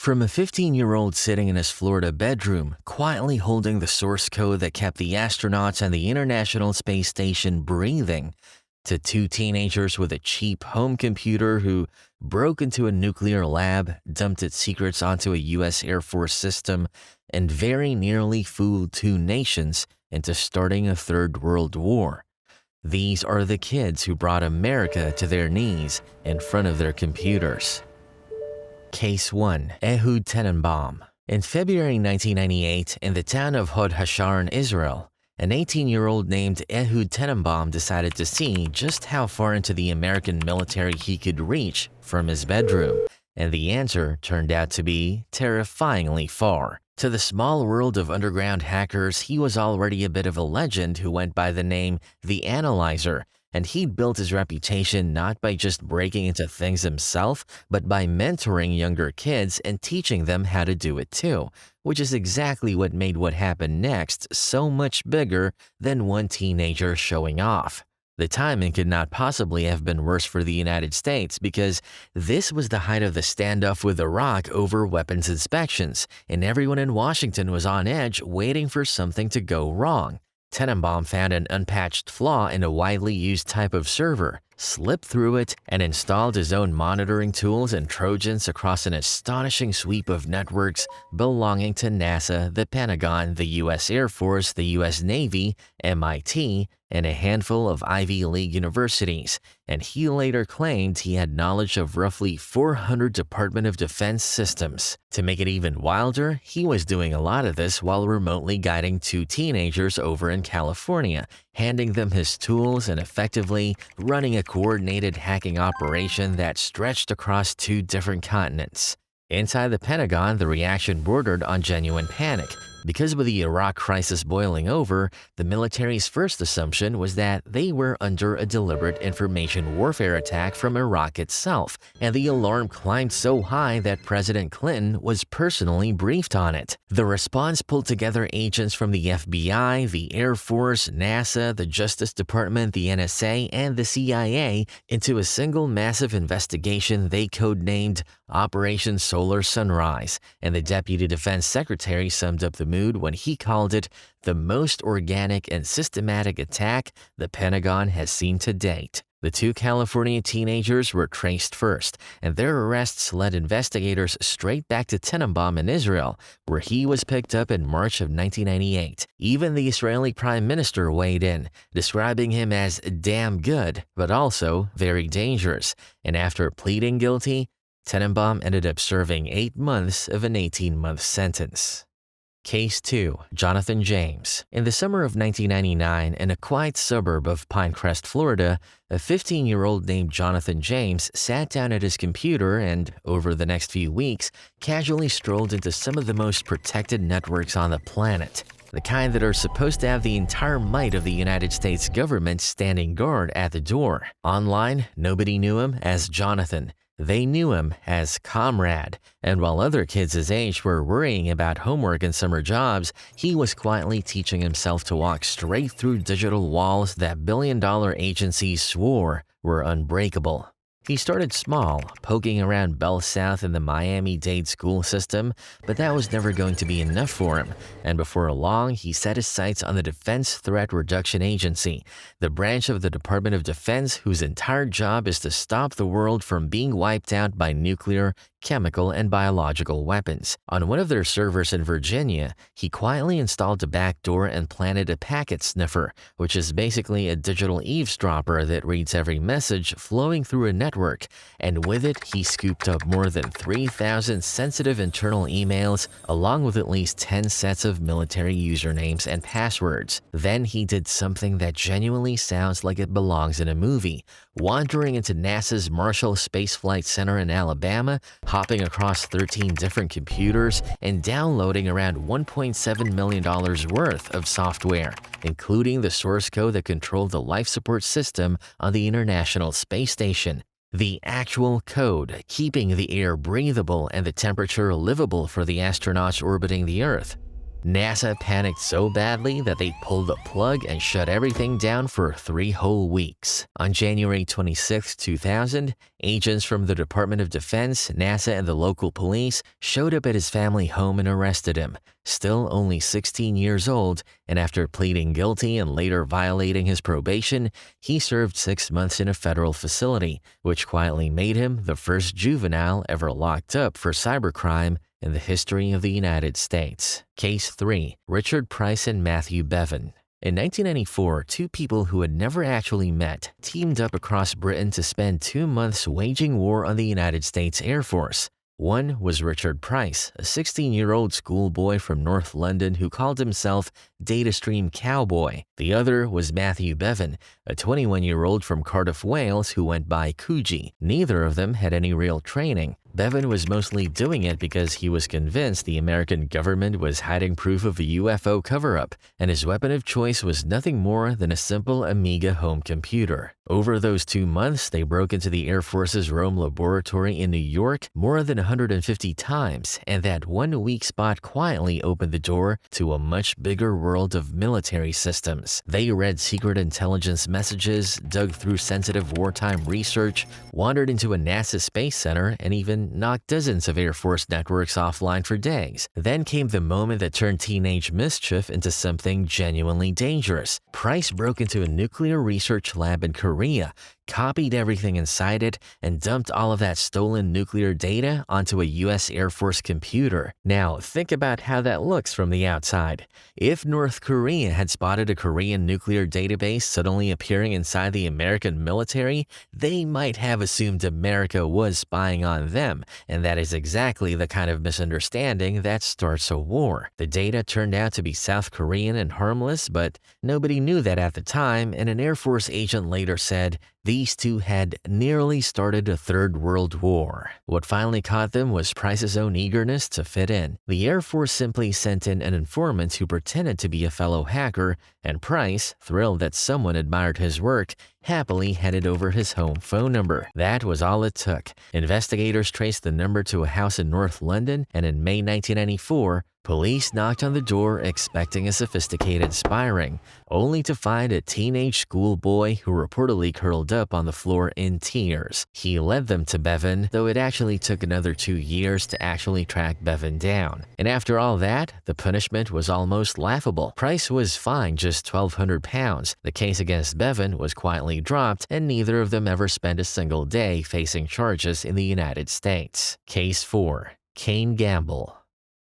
From a 15-year-old sitting in his Florida bedroom, quietly holding the source code that kept the astronauts and the International Space Station breathing, to two teenagers with a cheap home computer who broke into a nuclear lab, dumped its secrets onto a U.S. Air Force system, and very nearly fooled two nations into starting a third world war. These are the kids who brought America to their knees in front of their computers. Case 1. Ehud Tenenbaum. In February 1998, in the town of Hod Hashar in Israel, an 18-year-old named Ehud Tenenbaum decided to see just how far into the American military he could reach from his bedroom, and the answer turned out to be terrifyingly far. To the small world of underground hackers, he was already a bit of a legend who went by the name The Analyzer, and he'd built his reputation not by just breaking into things himself, but by mentoring younger kids and teaching them how to do it too, which is exactly what made what happened next so much bigger than one teenager showing off. The timing could not possibly have been worse for the United States because this was the height of the standoff with Iraq over weapons inspections, and everyone in Washington was on edge waiting for something to go wrong. Tenenbaum found an unpatched flaw in a widely used type of server, slipped through it, and installed his own monitoring tools and Trojans across an astonishing sweep of networks belonging to NASA, the Pentagon, the U.S. Air Force, the U.S. Navy, MIT, and a handful of Ivy League universities, and he later claimed he had knowledge of roughly 400 Department of Defense systems. To make it even wilder, he was doing a lot of this while remotely guiding two teenagers over in California, handing them his tools and effectively running a coordinated hacking operation that stretched across two different continents. Inside the Pentagon, the reaction bordered on genuine panic. Because with the Iraq crisis boiling over, the military's first assumption was that they were under a deliberate information warfare attack from Iraq itself, and the alarm climbed so high that President Clinton was personally briefed on it. The response pulled together agents from the FBI, the Air Force, NASA, the Justice Department, the NSA, and the CIA into a single massive investigation they codenamed Operation Solar Sunrise, and the Deputy Defense Secretary summed up the mood when he called it the most organic and systematic attack the Pentagon has seen to date. The two California teenagers were traced first, and their arrests led investigators straight back to Tenenbaum in Israel, where he was picked up in March of 1998. Even the Israeli Prime Minister weighed in, describing him as damn good, but also very dangerous, and after pleading guilty, Tenenbaum ended up serving 8 months of an 18-month sentence. Case 2. Jonathan James. In the summer of 1999, in a quiet suburb of Pinecrest, Florida, a 15-year-old named Jonathan James sat down at his computer and, over the next few weeks, casually strolled into some of the most protected networks on the planet. The kind that are supposed to have the entire might of the United States government standing guard at the door. Online, nobody knew him as Jonathan. They knew him as Comrade, and while other kids his age were worrying about homework and summer jobs, he was quietly teaching himself to walk straight through digital walls that billion-dollar agencies swore were unbreakable. He started small, poking around Bell South in the Miami-Dade school system, but that was never going to be enough for him, and before long, he set his sights on the Defense Threat Reduction Agency, the branch of the Department of Defense whose entire job is to stop the world from being wiped out by nuclear, chemical, and biological weapons. On one of their servers in Virginia, he quietly installed a backdoor and planted a packet sniffer, which is basically a digital eavesdropper that reads every message flowing through a network, and with it, he scooped up more than 3,000 sensitive internal emails, along with at least 10 sets of military usernames and passwords. Then he did something that genuinely sounds like it belongs in a movie, wandering into NASA's Marshall Space Flight Center in Alabama, hopping across 13 different computers, and downloading around $1.7 million worth of software, including the source code that controlled the life support system on the International Space Station. The actual code, keeping the air breathable and the temperature livable for the astronauts orbiting the Earth. NASA panicked so badly that they pulled the plug and shut everything down for 3 whole weeks. On January 26, 2000, agents from the Department of Defense, NASA, and the local police showed up at his family home and arrested him. Still only 16 years old, and after pleading guilty and later violating his probation, he served 6 months in a federal facility, which quietly made him the first juvenile ever locked up for cybercrime in the history of the United States. Case 3. Richard Price and Matthew Bevan. In 1994, two people who had never actually met teamed up across Britain to spend 2 months waging war on the United States Air Force. One was Richard Price, a 16-year-old schoolboy from North London who called himself Datastream Cowboy. The other was Matthew Bevan, a 21-year-old from Cardiff, Wales who went by Coogee. Neither of them had any real training. Bevan was mostly doing it because he was convinced the American government was hiding proof of a UFO cover-up, and his weapon of choice was nothing more than a simple Amiga home computer. Over those 2 months, they broke into the Air Force's Rome laboratory in New York more than 150 times, and that 1 weak spot quietly opened the door to a much bigger world of military systems. They read secret intelligence messages, dug through sensitive wartime research, wandered into a NASA space center, and even knocked dozens of Air Force networks offline for days. Then came the moment that turned teenage mischief into something genuinely dangerous. Price broke into a nuclear research lab in Korea, copied everything inside it, and dumped all of that stolen nuclear data onto a US Air Force computer. Now, think about how that looks from the outside. If North Korea had spotted a Korean nuclear database suddenly appearing inside the American military, they might have assumed America was spying on them, and that is exactly the kind of misunderstanding that starts a war. The data turned out to be South Korean and harmless, but nobody knew that at the time, and an Air Force agent later said, these two had nearly started a third world war. What finally caught them was Price's own eagerness to fit in. The Air Force simply sent in an informant who pretended to be a fellow hacker, and Price, thrilled that someone admired his work, happily handed over his home phone number. That was all it took. Investigators traced the number to a house in North London, and in May 1994, police knocked on the door expecting a sophisticated spy ring, only to find a teenage schoolboy who reportedly curled up on the floor in tears. He led them to Bevan, though it actually took another 2 years to actually track Bevan down. And after all that, the punishment was almost laughable. Price was fined just £1,200. The case against Bevan was quietly dropped, and neither of them ever spent a single day facing charges in the United States. Case 4. Kane Gamble.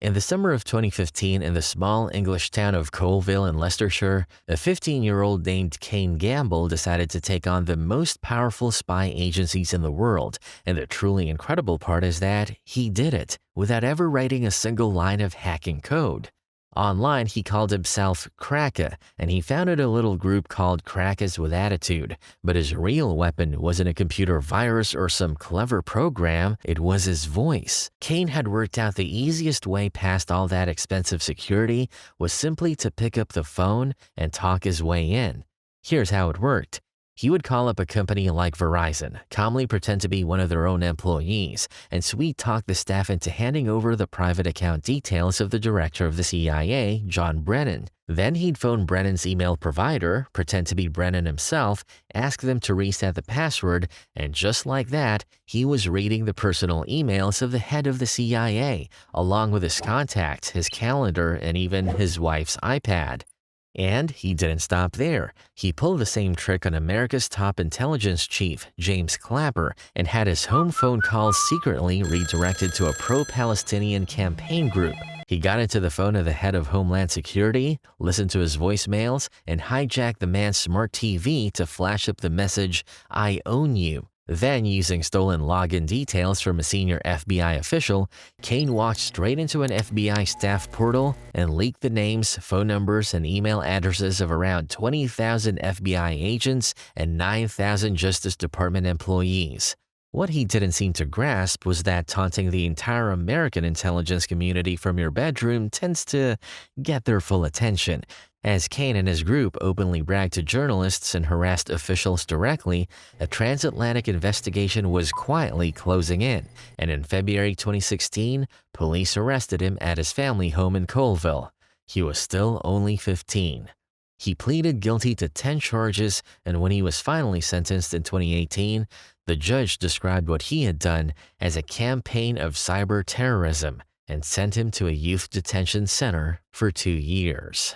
In the summer of 2015, in the small English town of Colville in Leicestershire, a 15-year-old named Kane Gamble decided to take on the most powerful spy agencies in the world, and the truly incredible part is that he did it without ever writing a single line of hacking code. Online, he called himself Kraka, and he founded a little group called Crackers with Attitude. But his real weapon wasn't a computer virus or some clever program, it was his voice. Kane had worked out the easiest way past all that expensive security was simply to pick up the phone and talk his way in. Here's how it worked. He would call up a company like Verizon, calmly pretend to be one of their own employees, and sweet-talk the staff into handing over the private account details of the director of the CIA, John Brennan. Then he'd phone Brennan's email provider, pretend to be Brennan himself, ask them to reset the password, and just like that, he was reading the personal emails of the head of the CIA, along with his contacts, his calendar, and even his wife's iPad. And he didn't stop there. He pulled the same trick on America's top intelligence chief, James Clapper, and had his home phone calls secretly redirected to a pro-Palestinian campaign group. He got into the phone of the head of Homeland Security, listened to his voicemails, and hijacked the man's smart TV to flash up the message, "I own you." Then, using stolen login details from a senior FBI official, Kane walked straight into an FBI staff portal and leaked the names, phone numbers, and email addresses of around 20,000 FBI agents and 9,000 Justice Department employees. What he didn't seem to grasp was that taunting the entire American intelligence community from your bedroom tends to get their full attention. As Kane and his group openly bragged to journalists and harassed officials directly, a transatlantic investigation was quietly closing in, and in February 2016, police arrested him at his family home in Colville. He was still only 15. He pleaded guilty to 10 charges, and when he was finally sentenced in 2018, the judge described what he had done as a campaign of cyber terrorism and sent him to a youth detention center for 2 years.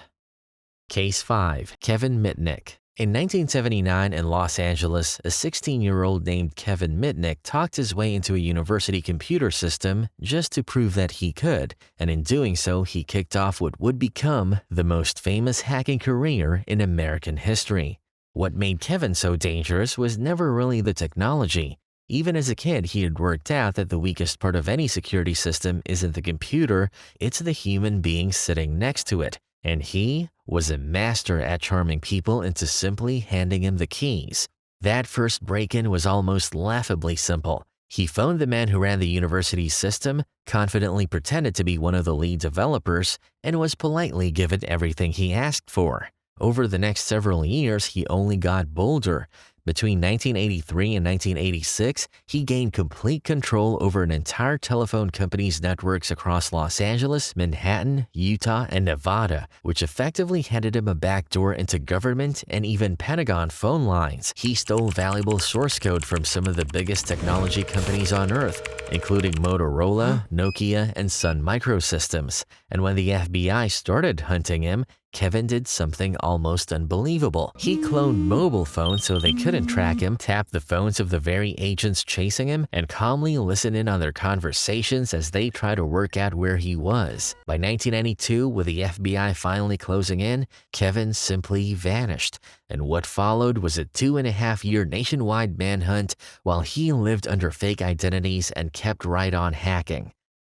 Case 5. Kevin Mitnick. In 1979 in Los Angeles, a 16-year-old named Kevin Mitnick talked his way into a university computer system just to prove that he could, and in doing so, he kicked off what would become the most famous hacking career in American history. What made Kevin so dangerous was never really the technology. Even as a kid, he had worked out that the weakest part of any security system isn't the computer, it's the human being sitting next to it. And he was a master at charming people into simply handing him the keys. That first break-in was almost laughably simple. He phoned the man who ran the university's system, confidently pretended to be one of the lead developers, and was politely given everything he asked for. Over the next several years, he only got bolder. Between 1983 and 1986, he gained complete control over an entire telephone company's networks across Los Angeles, Manhattan, Utah, and Nevada, which effectively handed him a backdoor into government and even Pentagon phone lines. He stole valuable source code from some of the biggest technology companies on Earth, including Motorola, Nokia, and Sun Microsystems. And when the FBI started hunting him, Kevin did something almost unbelievable. He cloned mobile phones so they couldn't track him, tapped the phones of the very agents chasing him, and calmly listened in on their conversations as they tried to work out where he was. By 1992, with the FBI finally closing in, Kevin simply vanished. And what followed was a 2.5-year nationwide manhunt while he lived under fake identities and kept right on hacking.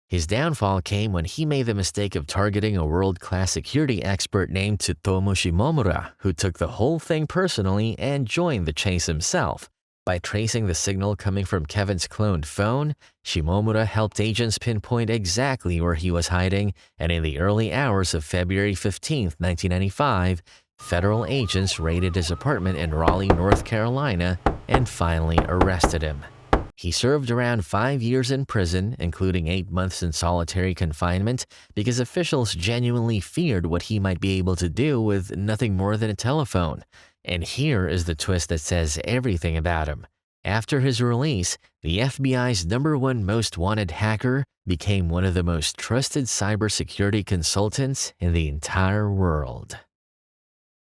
His downfall came when he made the mistake of targeting a world-class security expert named Tsutomu Shimomura, who took the whole thing personally and joined the chase himself. By tracing the signal coming from Kevin's cloned phone, Shimomura helped agents pinpoint exactly where he was hiding, and in the early hours of February 15, 1995, federal agents raided his apartment in Raleigh, North Carolina, and finally arrested him. He served around 5 years in prison, including 8 months in solitary confinement, because officials genuinely feared what he might be able to do with nothing more than a telephone. And here is the twist that says everything about him. After his release, the FBI's #1 most wanted hacker became one of the most trusted cybersecurity consultants in the entire world.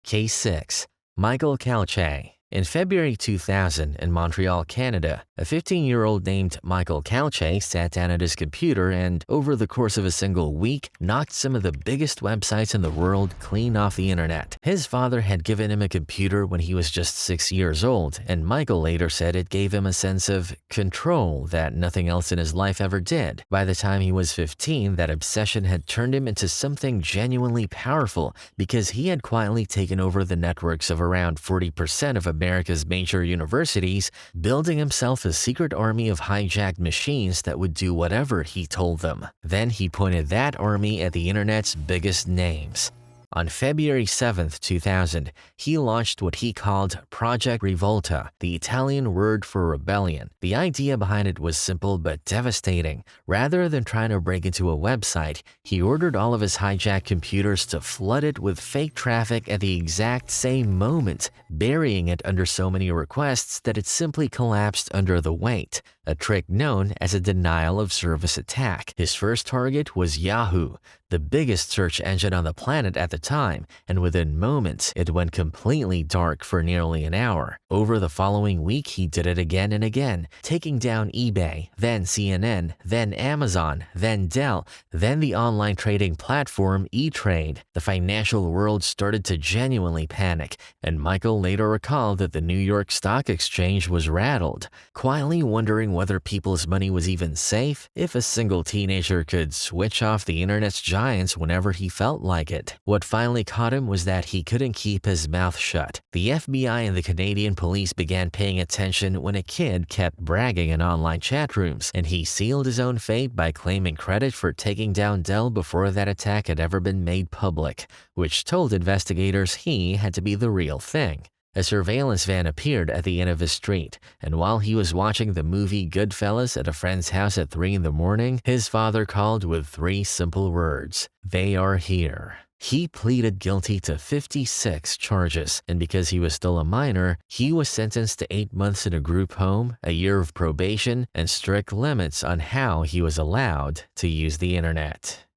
Case 6. Michael Calche. In February 2000, in Montreal, Canada, a 15-year-old named Michael Calche sat down at his computer and, over the course of a single week, knocked some of the biggest websites in the world clean off the internet. His father had given him a computer when he was just 6 years old, and Michael later said it gave him a sense of control that nothing else in his life ever did. By the time he was 15, that obsession had turned him into something genuinely powerful because he had quietly taken over the networks of around 40% of America's major universities, building himself a secret army of hijacked machines that would do whatever he told them. Then he pointed that army at the internet's biggest names. On February 7, 2000, he launched what he called Project Rivolta, the Italian word for rebellion. The idea behind it was simple but devastating. Rather than trying to break into a website, he ordered all of his hijacked computers to flood it with fake traffic at the exact same moment, burying it under so many requests that it simply collapsed under the weight, a trick known as a denial of service attack. His first target was Yahoo, the biggest search engine on the planet at the time, and within moments, it went completely dark for nearly an hour. Over the following week, he did it again and again, taking down eBay, then CNN, then Amazon, then Dell, then the online trading platform E-Trade. The financial world started to genuinely panic, and Michael later recalled that the New York Stock Exchange was rattled, quietly wondering whether people's money was even safe if a single teenager could switch off the internet's giants whenever he felt like it. What finally caught him was that he couldn't keep his mouth shut. The FBI and the Canadian police began paying attention when a kid kept bragging in online chat rooms, and he sealed his own fate by claiming credit for taking down Dell before that attack had ever been made public, which told investigators he had to be the real thing. A surveillance van appeared at the end of his street, and while he was watching the movie Goodfellas at a friend's house at 3 in the morning, his father called with 3 simple words: "They are here." He pleaded guilty to 56 charges, and because he was still a minor, he was sentenced to 8 months in a group home, a year of probation, and strict limits on how he was allowed to use the internet.